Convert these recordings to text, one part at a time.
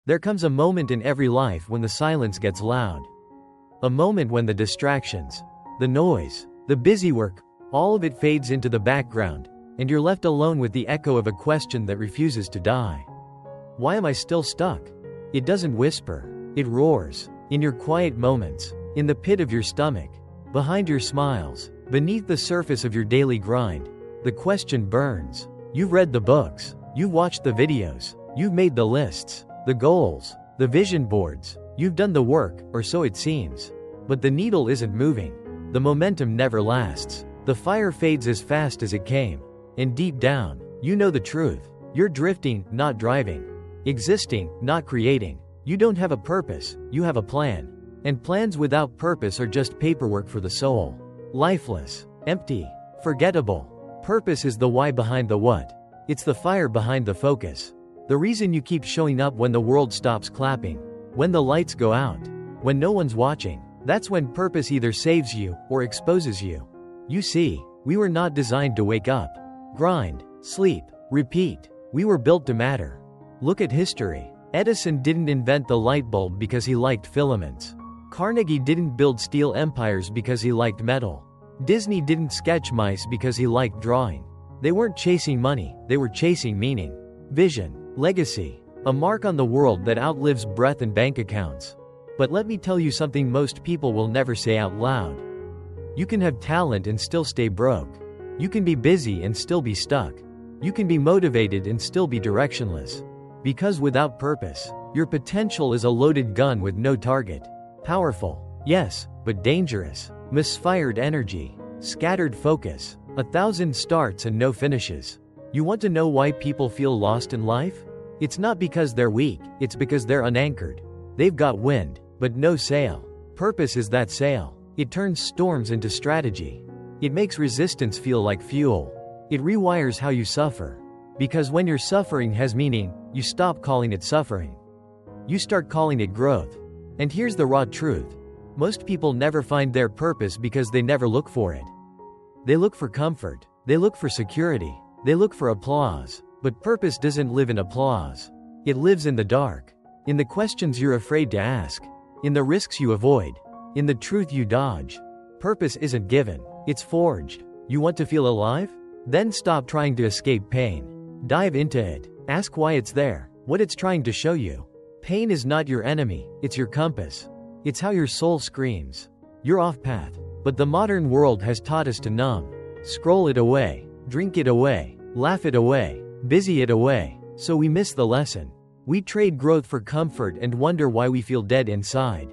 There comes a moment in every life when the silence gets loud. A moment when the distractions, the noise, the busy work, all of it fades into the background, and you're left alone with the echo of a question that refuses to die. Why am I still stuck? It doesn't whisper, it roars, in your quiet moments, in the pit of your stomach, behind your smiles, beneath the surface of your daily grind. The question burns. You've read the books, you've watched the videos, you've made the lists, the goals, the vision boards, you've done the work, or so it seems. But the needle isn't moving. The momentum never lasts. The fire fades as fast as it came. And deep down, you know the truth. You're drifting, not driving. Existing, not creating. You don't have a purpose, you have a plan. And plans without purpose are just paperwork for the soul. Lifeless, empty, forgettable. Purpose is the why behind the what. It's the fire behind the focus. The reason you keep showing up when the world stops clapping. When the lights go out. When no one's watching. That's when purpose either saves you or exposes you. You see, we were not designed to wake up, grind, sleep, repeat. We were built to matter. Look at history. Edison didn't invent the light bulb because he liked filaments. Carnegie didn't build steel empires because he liked metal. Disney didn't sketch mice because he liked drawing. They weren't chasing money, they were chasing meaning, vision, legacy, a mark on the world that outlives breath and bank accounts. But let me tell you something most people will never say out loud. You can have talent and still stay broke. You can be busy and still be stuck. You can be motivated and still be directionless. Because without purpose, your potential is a loaded gun with no target. Powerful, yes, but dangerous. Misfired energy, scattered focus, 1,000 starts and no finishes. You want to know why people feel lost in life? It's not because they're weak, it's because they're unanchored. They've got wind, but no sail. Purpose is that sail. It turns storms into strategy. It makes resistance feel like fuel. It rewires how you suffer. Because when your suffering has meaning, you stop calling it suffering. You start calling it growth. And here's the raw truth. Most people never find their purpose because they never look for it. They look for comfort. They look for security. They look for applause. But purpose doesn't live in applause. It lives in the dark. In the questions you're afraid to ask. In the risks you avoid. In the truth you dodge. Purpose isn't given. It's forged. You want to feel alive? Then stop trying to escape pain. Dive into it. Ask why it's there. What it's trying to show you. Pain is not your enemy. It's your compass. It's how your soul screams. You're off path. But the modern world has taught us to numb. Scroll it away. Drink it away. Laugh it away. Busy it away. So we miss the lesson. We trade growth for comfort and wonder why we feel dead inside.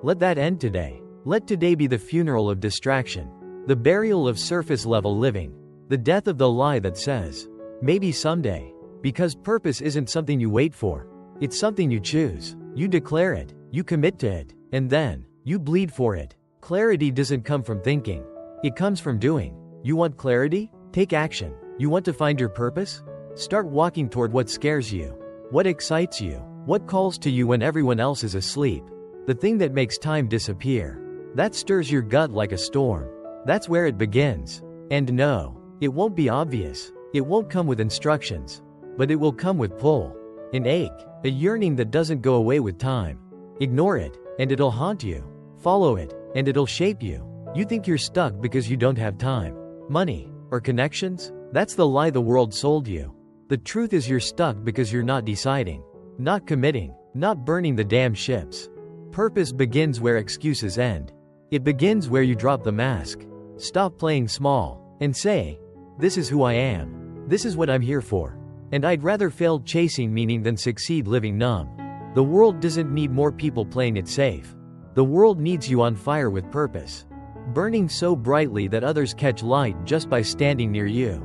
Let that end today. Let today be the funeral of distraction. The burial of surface-level living. The death of the lie that says, maybe someday. Because purpose isn't something you wait for. It's something you choose. You declare it. You commit to it. And then, you bleed for it. Clarity doesn't come from thinking. It comes from doing. You want clarity? Take action. You want to find your purpose? Start walking toward what scares you. What excites you? What calls to you when everyone else is asleep? The thing that makes time disappear. That stirs your gut like a storm. That's where it begins. And no, it won't be obvious. It won't come with instructions. But it will come with pull. An ache. A yearning that doesn't go away with time. Ignore it, and it'll haunt you. Follow it, and it'll shape you. You think you're stuck because you don't have time, money, or connections? That's the lie the world sold you. The truth is you're stuck because you're not deciding, not committing, not burning the damn ships. Purpose begins where excuses end. It begins where you drop the mask. Stop playing small, and say, this is who I am. This is what I'm here for. And I'd rather fail chasing meaning than succeed living numb. The world doesn't need more people playing it safe. The world needs you on fire with purpose. Burning so brightly that others catch light just by standing near you.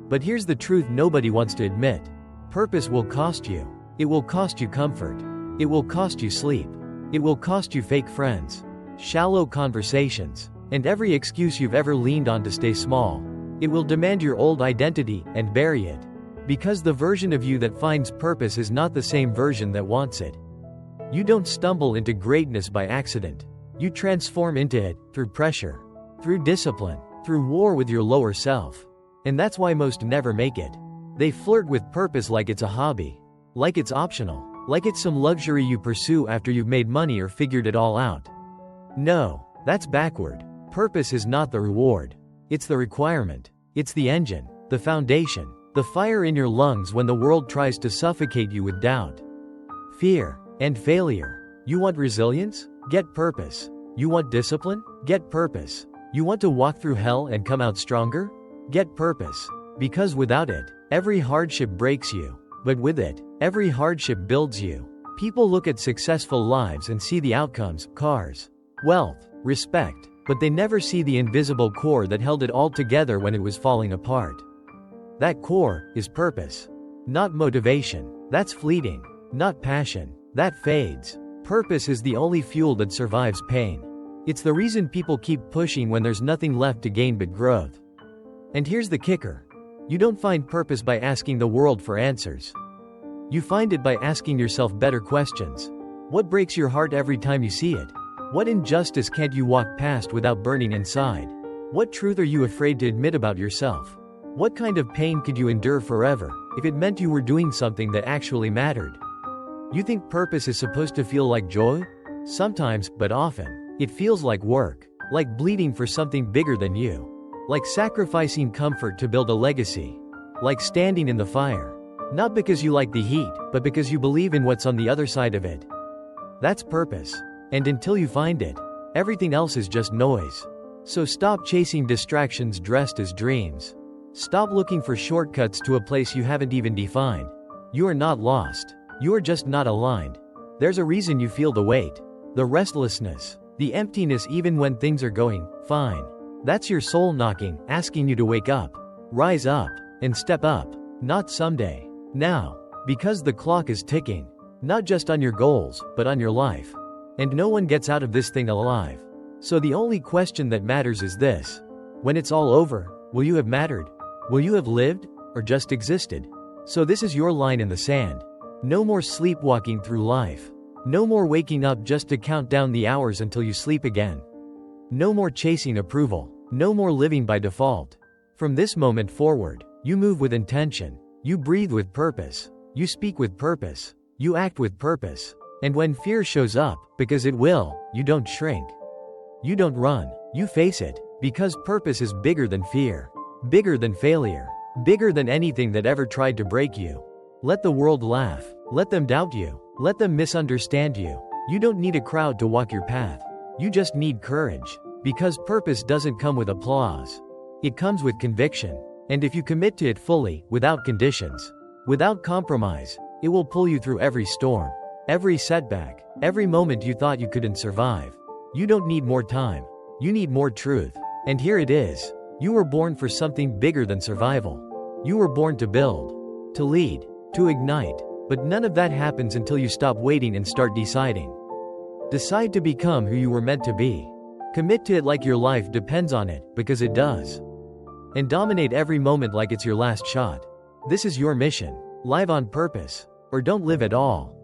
But here's the truth nobody wants to admit. Purpose will cost you. It will cost you comfort. It will cost you sleep. It will cost you fake friends, shallow conversations, and every excuse you've ever leaned on to stay small. It will demand your old identity and bury it. Because the version of you that finds purpose is not the same version that wants it. You don't stumble into greatness by accident. You transform into it, through pressure, through discipline, through war with your lower self. And that's why most never make it. They flirt with purpose like it's a hobby, like it's optional, Like it's some luxury you pursue after you've made money or figured it all out. No, that's backward. Purpose is not the reward. It's the requirement. It's the engine, the foundation, the fire in your lungs when the world tries to suffocate you with doubt, fear, and failure. You want resilience? Get purpose. You want discipline? Get purpose. You want to walk through hell and come out stronger? Get purpose. Because without it, every hardship breaks you. But with it, every hardship builds you. People look at successful lives and see the outcomes, cars, wealth, respect, but they never see the invisible core that held it all together when it was falling apart. That core is purpose. Not motivation. That's fleeting. Not passion. That fades. Purpose is the only fuel that survives pain. It's the reason people keep pushing when there's nothing left to gain but growth. And here's the kicker. You don't find purpose by asking the world for answers. You find it by asking yourself better questions. What breaks your heart every time you see it? What injustice can't you walk past without burning inside? What truth are you afraid to admit about yourself? What kind of pain could you endure forever, if it meant you were doing something that actually mattered? You think purpose is supposed to feel like joy? Sometimes, but often, it feels like work, like bleeding for something bigger than you, like sacrificing comfort to build a legacy, like standing in the fire, not because you like the heat, but because you believe in what's on the other side of it. That's purpose. And until you find it, everything else is just noise. So stop chasing distractions dressed as dreams. Stop looking for shortcuts to a place you haven't even defined. You are not lost. You are just not aligned. There's a reason you feel the weight, the restlessness, the emptiness even when things are going fine. That's your soul knocking, asking you to wake up, rise up, and step up. Not someday. Now. Because the clock is ticking. Not just on your goals, but on your life. And no one gets out of this thing alive. So the only question that matters is this. When it's all over, will you have mattered? Will you have lived? Or just existed? So this is your line in the sand. No more sleepwalking through life. No more waking up just to count down the hours until you sleep again. No more chasing approval. No more living by default. From this moment forward, you move with intention. You breathe with purpose. You speak with purpose. You act with purpose. And when fear shows up, because it will, you don't shrink. You don't run. You face it. Because purpose is bigger than fear. Bigger than failure. Bigger than anything that ever tried to break you. Let the world laugh. Let them doubt you. Let them misunderstand you. You don't need a crowd to walk your path. You just need courage. Because purpose doesn't come with applause. It comes with conviction. And if you commit to it fully, without conditions, without compromise, it will pull you through every storm, every setback, every moment you thought you couldn't survive. You don't need more time. You need more truth. And here it is. You were born for something bigger than survival. You were born to build, to lead, to ignite. But none of that happens until you stop waiting and start deciding. Decide to become who you were meant to be. Commit to it like your life depends on it, because it does. And dominate every moment like it's your last shot. This is your mission. Live on purpose. Or don't live at all.